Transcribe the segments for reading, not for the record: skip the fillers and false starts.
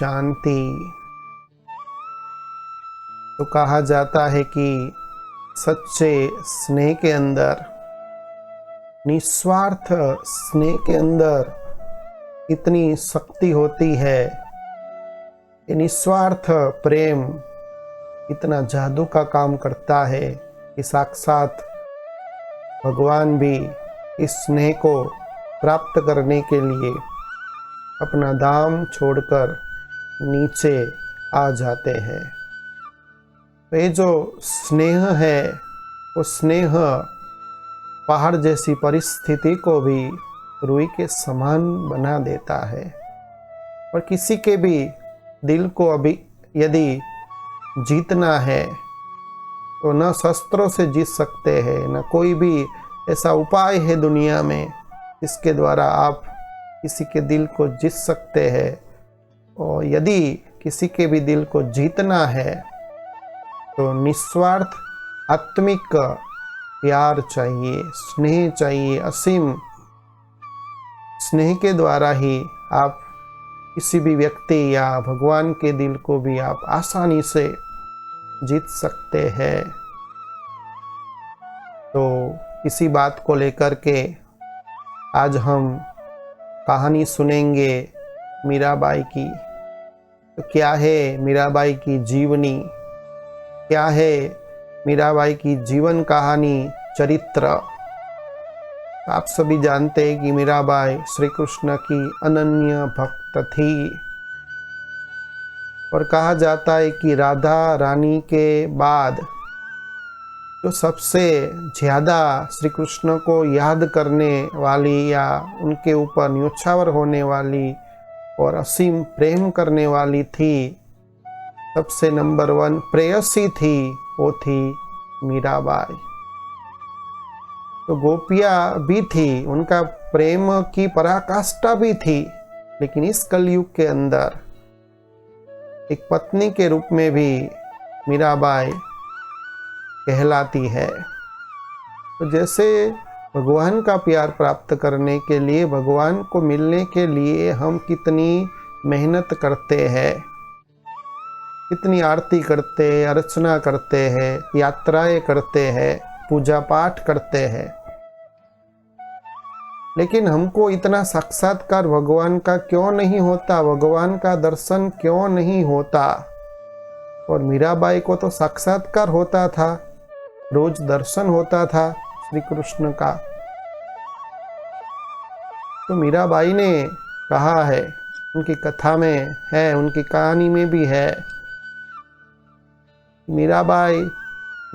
शांति। तो कहा जाता है कि सच्चे स्नेह के अंदर, निस्वार्थ स्नेह के अंदर इतनी शक्ति होती है। ये निस्वार्थ प्रेम इतना जादू का काम करता है कि साक्षात भगवान भी इस स्नेह को प्राप्त करने के लिए अपना धाम छोड़कर नीचे आ जाते हैं। तो ये जो स्नेह है वो स्नेह पहाड़ जैसी परिस्थिति को भी रुई के समान बना देता है। और किसी के भी दिल को अभी यदि जीतना है तो न शस्त्रों से जीत सकते हैं, न कोई भी ऐसा उपाय है दुनिया में जिसके द्वारा आप किसी के दिल को जीत सकते हैं। और यदि किसी के भी दिल को जीतना है तो निस्वार्थ आत्मिक प्यार चाहिए, स्नेह चाहिए। असीम स्नेह के द्वारा ही आप किसी भी व्यक्ति या भगवान के दिल को भी आप आसानी से जीत सकते हैं। तो इसी बात को लेकर के आज हम कहानी सुनेंगे मीराबाई की। तो क्या है मीराबाई की जीवनी, क्या है मीराबाई की जीवन कहानी, चरित्र। आप सभी जानते हैं कि मीराबाई श्री कृष्ण की अनन्य भक्त थी। और कहा जाता है कि राधा रानी के बाद जो सबसे ज़्यादा श्री कृष्ण को याद करने वाली या उनके ऊपर न्योछावर होने वाली और असीम प्रेम करने वाली थी, सबसे नंबर 1 प्रेयसी थी, वो थी मीराबाई। तो गोपियाँ भी थी, उनका प्रेम की पराकाष्ठा भी थी, लेकिन इस कलयुग के अंदर एक पत्नी के रूप में भी मीराबाई कहलाती है। तो जैसे भगवान का प्यार प्राप्त करने के लिए, भगवान को मिलने के लिए हम कितनी मेहनत करते हैं, कितनी आरती करते हैं, अर्चना करते हैं, यात्राएं करते हैं, पूजा पाठ करते हैं, लेकिन हमको इतना साक्षात्कार भगवान का क्यों नहीं होता, भगवान का दर्शन क्यों नहीं होता। और मीराबाई को तो साक्षात्कार होता था, रोज दर्शन होता था श्री कृष्ण का। तो मीराबाई ने कहा है, उनकी कथा में है, उनकी कहानी में भी है, मीराबाई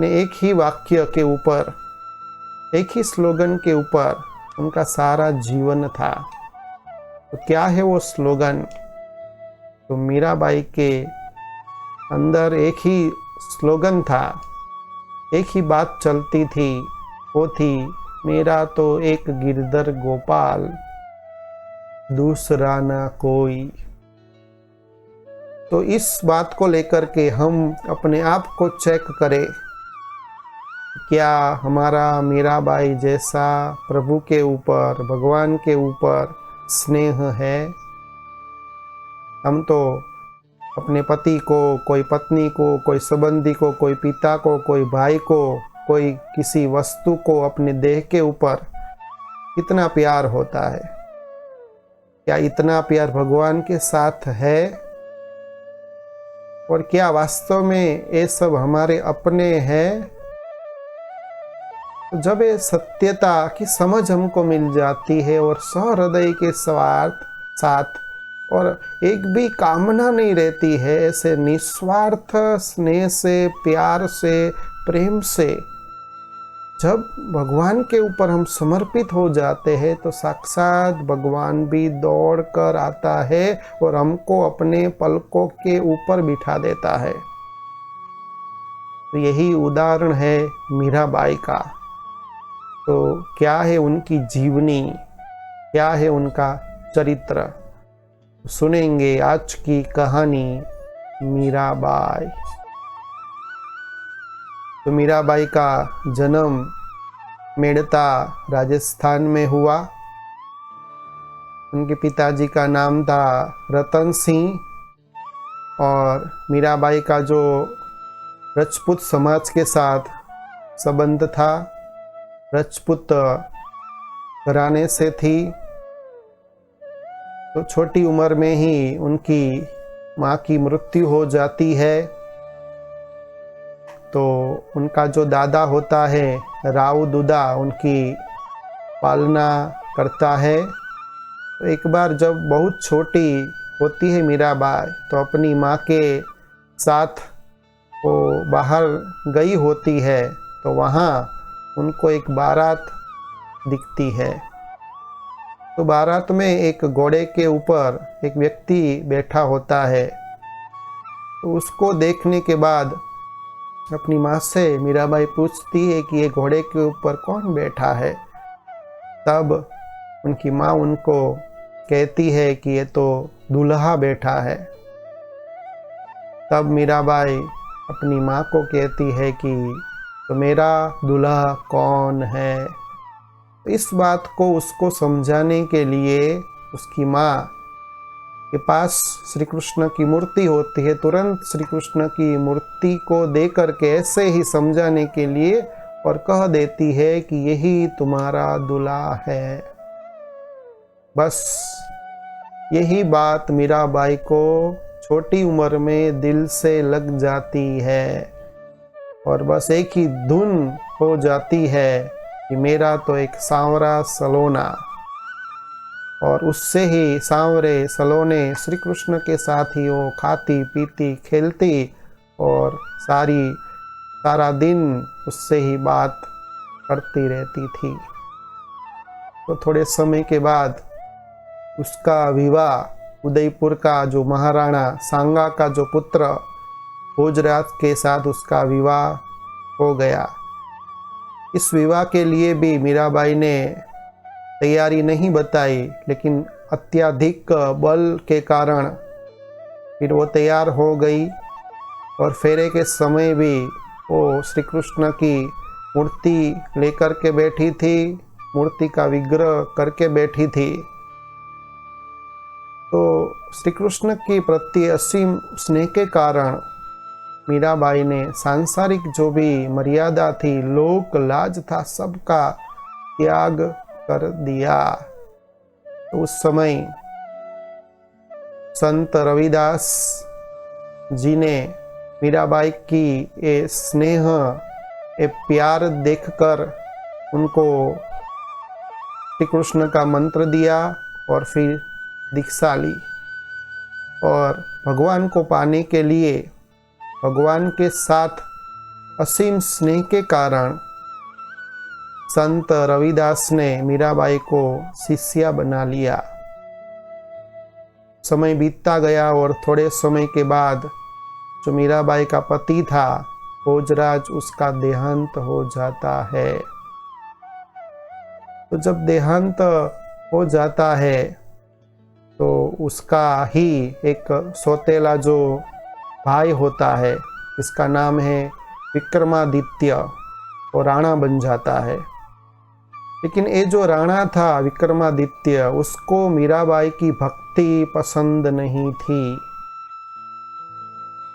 ने एक ही वाक्य के ऊपर, एक ही स्लोगन के ऊपर उनका सारा जीवन था। तो क्या है वो स्लोगन? तो मीराबाई के अंदर एक ही स्लोगन था, एक ही बात चलती थी, वो थी मेरा तो एक गिरधर गोपाल, दूसरा ना कोई। तो इस बात को लेकर के हम अपने आप को चेक करें, क्या हमारा मीराबाई जैसा प्रभु के ऊपर, भगवान के ऊपर स्नेह है? हम तो अपने पति को, कोई पत्नी को, कोई संबंधी को, कोई पिता को, कोई भाई को, कोई किसी वस्तु को, अपने देह के ऊपर कितना प्यार होता है, क्या इतना प्यार भगवान के साथ है? और क्या वास्तव में ये सब हमारे अपने हैं? तो जब ये सत्यता की समझ हमको मिल जाती है और सहृदय के साथ और एक भी कामना नहीं रहती है, ऐसे निस्वार्थ स्नेह से, प्यार से, प्रेम से जब भगवान के ऊपर हम समर्पित हो जाते हैं तो साक्षात भगवान भी दौड़ कर आता है और हमको अपने पलकों के ऊपर बिठा देता है। तो यही उदाहरण है मीराबाई का। तो क्या है उनकी जीवनी, क्या है उनका चरित्र, सुनेंगे आज की कहानी मीराबाई। तो मीराबाई का जन्म मेड़ता राजस्थान में हुआ। उनके पिताजी का नाम था रतन सिंह और मीराबाई का जो राजपूत समाज के साथ संबंध था, राजपूत घराने से थी, तो छोटी उम्र में ही उनकी माँ की मृत्यु हो जाती है। तो उनका जो दादा होता है राव दुदा उनकी पालना करता है। तो एक बार जब बहुत छोटी होती है मीराबाई, तो अपनी माँ के साथ वो बाहर गई होती है, तो वहाँ उनको एक बारात दिखती है। तो बारात में एक घोड़े के ऊपर एक व्यक्ति बैठा होता है। तो उसको देखने के बाद अपनी माँ से मीराबाई पूछती है कि ये घोड़े के ऊपर कौन बैठा है। तब उनकी माँ उनको कहती है कि ये तो दूल्हा बैठा है। तब मीराबाई अपनी माँ को कहती है कि तो मेरा दूल्हा कौन है। इस बात को उसको समझाने के लिए उसकी माँ के पास श्री कृष्ण की मूर्ति होती है। तुरंत श्री कृष्ण की मूर्ति को देख करके ऐसे ही समझाने के लिए और कह देती है कि यही तुम्हारा दूल्हा है। बस यही बात मीराबाई को छोटी उम्र में दिल से लग जाती है और बस एक ही धुन हो जाती है कि मेरा तो एक सांवरा सलोना। और उससे ही सांवरे सलोने श्री कृष्ण के साथ ही वो खाती पीती खेलती और सारा दिन उससे ही बात करती रहती थी। तो थोड़े समय के बाद उसका विवाह उदयपुर का जो महाराणा सांगा का जो पुत्र भोजराज के साथ उसका विवाह हो गया। इस विवाह के लिए भी मीराबाई ने तैयारी नहीं बताई, लेकिन अत्यधिक बल के कारण फिर वो तैयार हो गई और फेरे के समय भी वो श्री कृष्ण की मूर्ति लेकर के बैठी थी, मूर्ति का विग्रह करके बैठी थी। तो श्री कृष्ण के प्रति असीम स्नेह के कारण मीराबाई ने सांसारिक जो भी मर्यादा थी, लोक लाज था, सबका त्याग कर दिया। तो उस समय संत रविदास जी ने मीराबाई की ये स्नेह, ये प्यार देखकर उनको श्री कृष्ण का मंत्र दिया और फिर दीक्षा ली। और भगवान को पाने के लिए भगवान के साथ असीम स्नेह के कारण संत रविदास ने मीराबाई को शिष्या बना लिया। समय बीतता गया और थोड़े समय के बाद जो मीराबाई का पति था भोजराज, उसका देहांत हो जाता है। तो जब देहांत हो जाता है तो उसका ही एक सौतेला जो भाई होता है, इसका नाम है विक्रमादित्य, वो राणा बन जाता है। लेकिन ये जो राणा था विक्रमादित्य, उसको मीराबाई की भक्ति पसंद नहीं थी।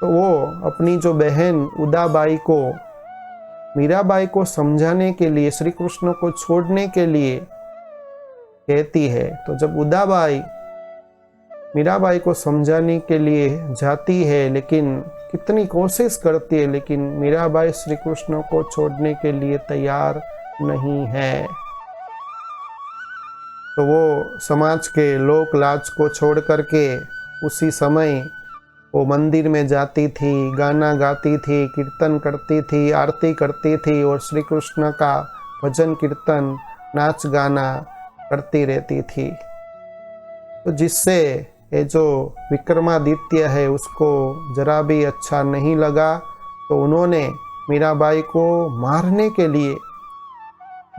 तो वो अपनी जो बहन उदाबाई को मीराबाई को समझाने के लिए, श्री कृष्ण को छोड़ने के लिए कहती है। तो जब उदाबाई मीराबाई को समझाने के लिए जाती है, लेकिन कितनी कोशिश करती है, लेकिन मीराबाई श्री कृष्ण को छोड़ने के लिए तैयार नहीं है। तो वो समाज के लोक लाज को छोड़ करके उसी समय वो मंदिर में जाती थी, गाना गाती थी, कीर्तन करती थी, आरती करती थी और श्री कृष्ण का भजन कीर्तन नाच गाना करती रहती थी। तो जिससे ये जो विक्रमादित्य है उसको जरा भी अच्छा नहीं लगा। तो उन्होंने मीराबाई को मारने के लिए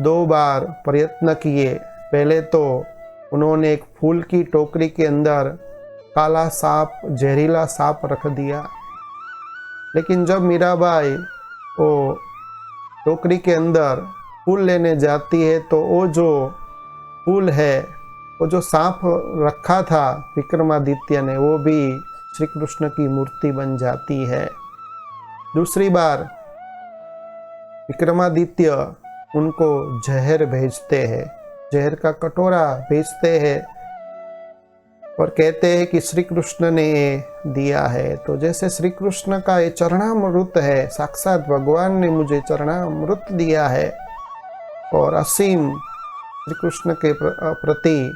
2 बार प्रयत्न किए। पहले तो उन्होंने एक फूल की टोकरी के अंदर काला सांप, जहरीला सांप रख दिया। लेकिन जब मीराबाई वो टोकरी के अंदर फूल लेने जाती है तो वो जो फूल है, वो जो सांप रखा था विक्रमादित्य ने, वो भी श्री कृष्ण की मूर्ति बन जाती है। दूसरी बार विक्रमादित्य उनको जहर भेजते हैं, जहर का कटोरा भेजते हैं और कहते हैं कि श्री कृष्ण ने ये दिया है। तो जैसे श्री कृष्ण का ये चरणामृत है, साक्षात भगवान ने मुझे चरणामृत दिया है और असीम श्री कृष्ण के प्रति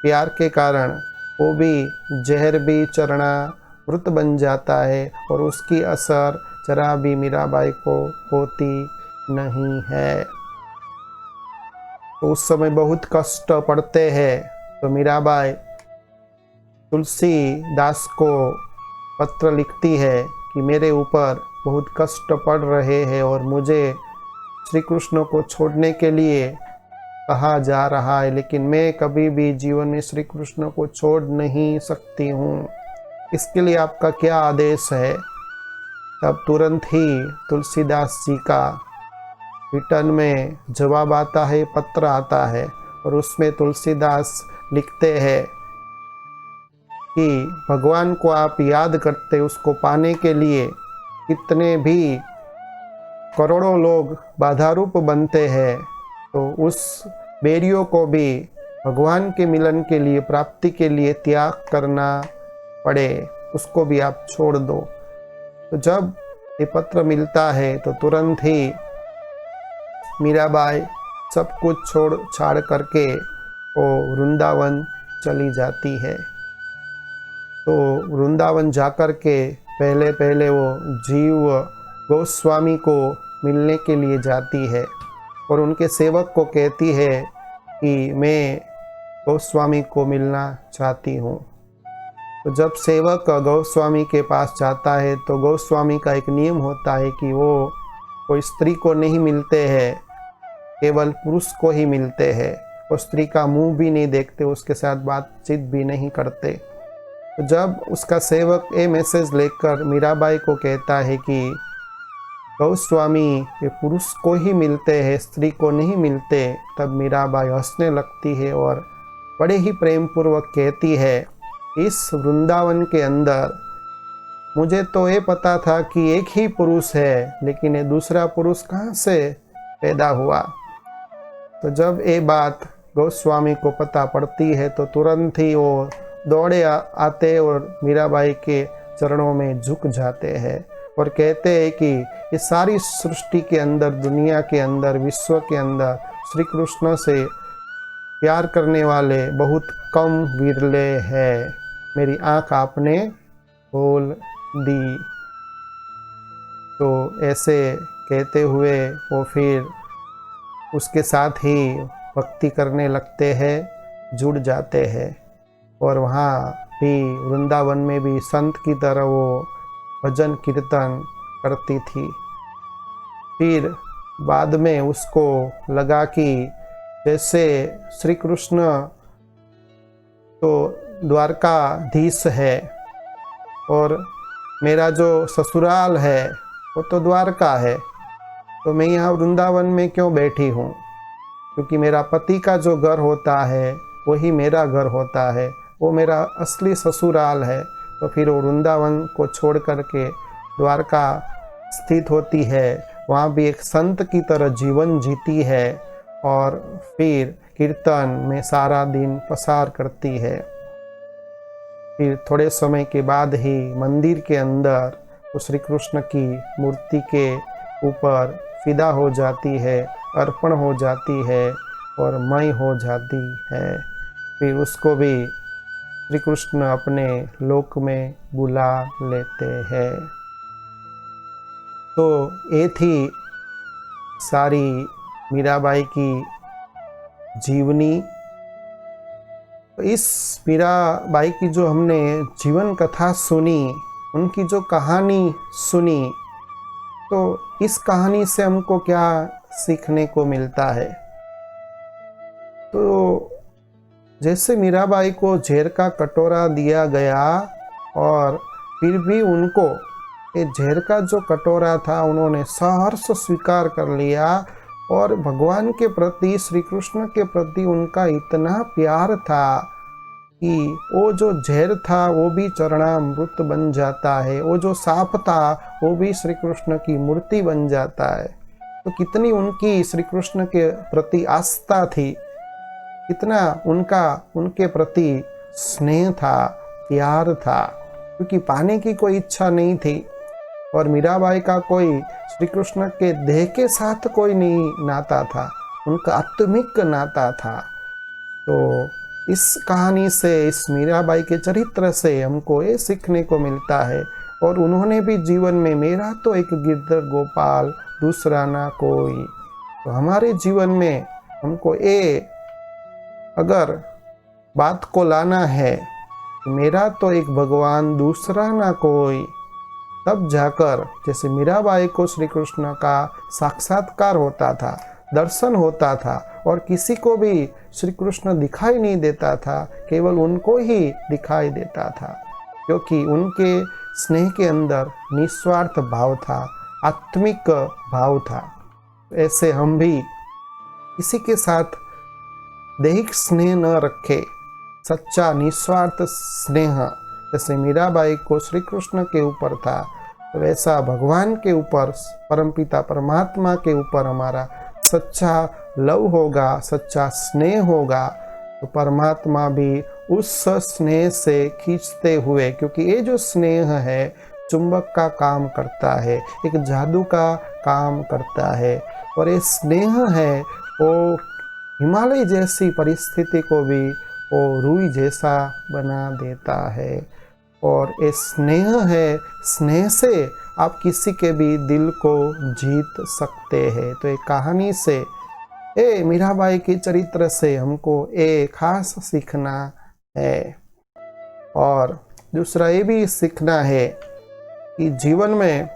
प्यार के कारण वो भी जहर भी चरणामृत बन जाता है और उसकी असर जरा भी मीराबाई को होती नहीं है। तो उस समय बहुत कष्ट पड़ते हैं। तो मीराबाई तुलसीदास को पत्र लिखती है कि मेरे ऊपर बहुत कष्ट पड़ रहे हैं और मुझे श्री कृष्ण को छोड़ने के लिए कहा जा रहा है, लेकिन मैं कभी भी जीवन में श्री कृष्ण को छोड़ नहीं सकती हूँ। इसके लिए आपका क्या आदेश है? तब तुरंत ही तुलसीदास जी का रिटर्न में जवाब आता है, पत्र आता है और उसमें तुलसीदास लिखते हैं कि भगवान को आप याद करते, उसको पाने के लिए कितने भी करोड़ों लोग बाधारूप बनते हैं, तो उस बैरियों को भी भगवान के मिलन के लिए, प्राप्ति के लिए त्याग करना पड़े, उसको भी आप छोड़ दो। तो जब ये पत्र मिलता है तो तुरंत ही मीराबाई सब कुछ छोड़ छाड़ करके वो वृंदावन चली जाती है। तो वृंदावन जाकर के पहले पहले वो जीव गोस्वामी को मिलने के लिए जाती है और उनके सेवक को कहती है कि मैं गोस्वामी को मिलना चाहती हूँ। तो जब सेवक गोस्वामी के पास जाता है तो गोस्वामी का एक नियम होता है कि वो कोई स्त्री को नहीं मिलते हैं, केवल पुरुष को ही मिलते हैं। वो स्त्री का मुंह भी नहीं देखते, उसके साथ बातचीत भी नहीं करते। तो जब उसका सेवक ये मैसेज लेकर मीराबाई को कहता है कि गोस्वामी ये पुरुष को ही मिलते हैं, स्त्री को नहीं मिलते, तब मीराबाई हंसने लगती है और बड़े ही प्रेम पूर्वक कहती है, इस वृंदावन के अंदर मुझे तो ये पता था कि एक ही पुरुष है, लेकिन ये दूसरा पुरुष कहाँ से पैदा हुआ। तो जब ये बात गोस्वामी को पता पड़ती है तो तुरंत ही वो दौड़े आते और मीराबाई के चरणों में झुक जाते हैं और कहते हैं कि ये सारी सृष्टि के अंदर, दुनिया के अंदर, विश्व के अंदर श्री कृष्ण से प्यार करने वाले बहुत कम विरले हैं। मेरी आँख आपने खोल दी। तो ऐसे कहते हुए वो फिर उसके साथ ही भक्ति करने लगते हैं, जुड़ जाते हैं और वहाँ भी वृंदावन में भी संत की तरह वो भजन कीर्तन करती थी। फिर बाद में उसको लगा कि जैसे श्री कृष्ण तो द्वारकाधीश है और मेरा जो ससुराल है वो तो द्वारका है, तो मैं यहाँ वृंदावन में क्यों बैठी हूँ, क्योंकि मेरा पति का जो घर होता है वही मेरा घर होता है, वो मेरा असली ससुराल है। तो फिर वो वृंदावन को छोड़ करके द्वारका स्थित होती है, वहाँ भी एक संत की तरह जीवन जीती है और फिर कीर्तन में सारा दिन पसार करती है। फिर थोड़े समय के बाद ही मंदिर के अंदर वो श्री कृष्ण की मूर्ति के ऊपर फिदा हो जाती है, अर्पण हो जाती है और मय हो जाती है। फिर उसको भी श्री कृष्ण अपने लोक में बुला लेते हैं। तो ये थी सारी मीराबाई की जीवनी। तो इस मीराबाई की जो हमने जीवन कथा सुनी, उनकी जो कहानी सुनी, तो इस कहानी से हमको क्या सीखने को मिलता है? तो जैसे मीराबाई को झेर का कटोरा दिया गया और फिर भी उनको ये झेर का जो कटोरा था उन्होंने सहर्ष स्वीकार कर लिया और भगवान के प्रति, श्री कृष्ण के प्रति उनका इतना प्यार था कि वो जो जहर था वो भी चरणामृत बन जाता है, वो जो सांप था वो भी श्री कृष्ण की मूर्ति बन जाता है। तो कितनी उनकी श्री कृष्ण के प्रति आस्था थी, कितना उनका उनके प्रति स्नेह था, प्यार था, क्योंकि पाने की कोई इच्छा नहीं थी। और मीराबाई का कोई श्री कृष्ण के देह के साथ कोई नहीं नाता था, उनका आत्मिक नाता था। तो इस कहानी से, इस मीराबाई के चरित्र से हमको ये सीखने को मिलता है। और उन्होंने भी जीवन में मेरा तो एक गिरधर गोपाल दूसरा ना कोई, तो हमारे जीवन में हमको ये अगर बात को लाना है, मेरा तो एक भगवान दूसरा ना कोई, तब जाकर जैसे मीराबाई को श्री कृष्ण का साक्षात्कार होता था, दर्शन होता था, और किसी को भी श्री कृष्ण दिखाई नहीं देता था, केवल उनको ही दिखाई देता था, क्योंकि उनके स्नेह के अंदर निस्वार्थ भाव था, आत्मिक भाव था। ऐसे हम भी किसी के साथ दैहिक स्नेह न रखे, सच्चा निस्वार्थ स्नेह जैसे मीराबाई को श्री कृष्ण के ऊपर था, वैसा भगवान के ऊपर, परमपिता परमात्मा के ऊपर हमारा सच्चा लव होगा, सच्चा स्नेह होगा, तो परमात्मा भी उस स्नेह से खींचते हुए, क्योंकि ये जो स्नेह है चुंबक का काम करता है, एक जादू का काम करता है, और ये स्नेह है वो हिमालय जैसी परिस्थिति को भी वो रुई जैसा बना देता है। और ये स्नेह है, स्नेह से आप किसी के भी दिल को जीत सकते हैं। तो एक कहानी से, ए मीराबाई के चरित्र से हमको ये खास सीखना है। और दूसरा ये भी सीखना है कि जीवन में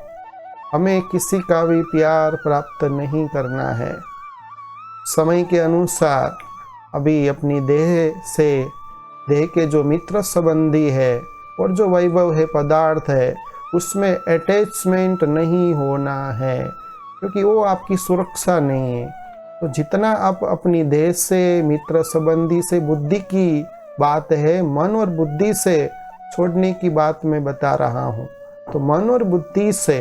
हमें किसी का भी प्यार प्राप्त नहीं करना है। समय के अनुसार अभी अपनी देह के जो मित्र संबंधी है और जो वैभव है, पदार्थ है, उसमें अटैचमेंट नहीं होना है, क्योंकि वो आपकी सुरक्षा नहीं है। तो जितना आप अपनी देह से, मित्र संबंधी से, बुद्धि की बात है, मन और बुद्धि से छोड़ने की बात मैं बता रहा हूँ। तो मन और बुद्धि से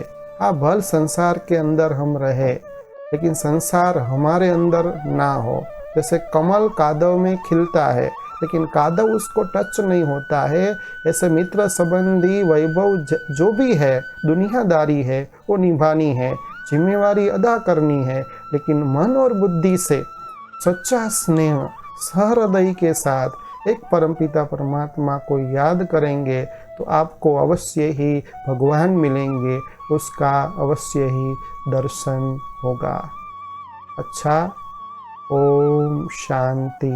भल संसार के अंदर हम रहे, लेकिन संसार हमारे अंदर ना हो। जैसे कमल कादव में खिलता है, लेकिन कादव उसको टच नहीं होता है, ऐसे मित्र संबंधी वैभव जो भी है, दुनियादारी है, वो निभानी है, जिम्मेवारी अदा करनी है, लेकिन मन और बुद्धि से सच्चा स्नेह सहृदय के साथ एक परमपिता परमात्मा को याद करेंगे, तो आपको अवश्य ही भगवान मिलेंगे, उसका अवश्य ही दर्शन होगा। अच्छा, ओम शांति।